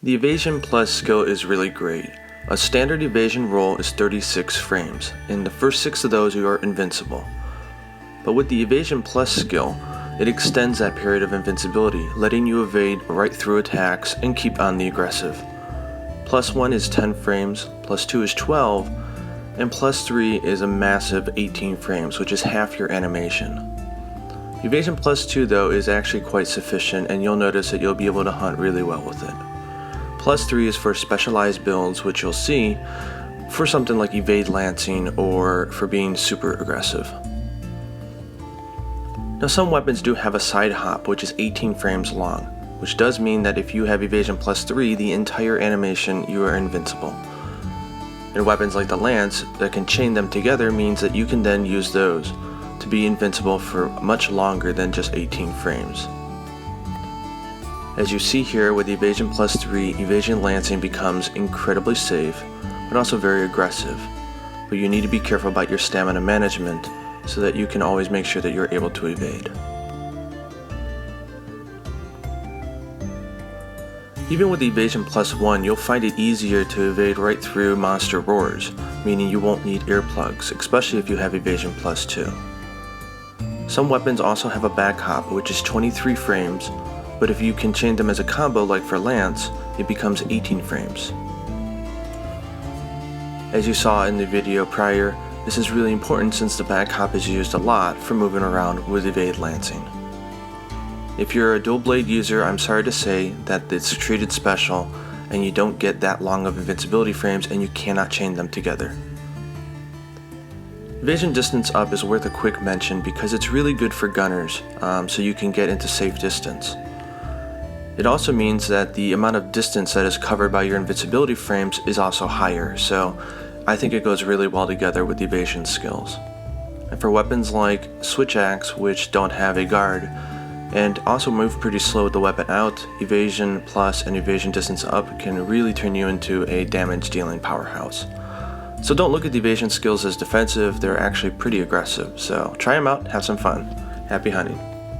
The evasion plus skill is really great. A standard evasion roll is 36 frames. In the first 6 of those you are invincible. But with the evasion plus skill, it extends that period of invincibility, letting you evade right through attacks and keep on the aggressive. Plus 1 is 10 frames, plus 2 is 12, and plus 3 is a massive 18 frames, which is half your animation. Evasion plus 2 though is actually quite sufficient, and you'll notice that you'll be able to hunt really well with it. Plus 3 is for specialized builds, which you'll see for something like evade lancing or for being super aggressive. Now some weapons do have a side hop, which is 18 frames long, which does mean that if you have evasion plus 3, the entire animation you are invincible. And weapons like the lance that can chain them together means that you can then use those to be invincible for much longer than just 18 frames. As you see here, with evasion plus 3, evasion lancing becomes incredibly safe, but also very aggressive. But you need to be careful about your stamina management so that you can always make sure that you're able to evade. Even with evasion plus 1, you'll find it easier to evade right through monster roars, meaning you won't need earplugs, especially if you have evasion plus 2. Some weapons also have a back hop, which is 23 frames, but if you can chain them as a combo like for lance, it becomes 18 frames. As you saw in the video prior, this is really important since the back hop is used a lot for moving around with evade lancing. If you're a dual blade user, I'm sorry to say that it's treated special and you don't get that long of invincibility frames and you cannot chain them together. Evasion Distance Up is worth a quick mention because it's really good for gunners, so you can get into safe distance. It also means that the amount of distance that is covered by your invincibility frames is also higher, so I think it goes really well together with the evasion skills. And for weapons like switch axe, which don't have a guard, and also move pretty slow with the weapon out, evasion plus and evasion distance up can really turn you into a damage dealing powerhouse. So don't look at the evasion skills as defensive, they're actually pretty aggressive, so try them out, have some fun. Happy hunting.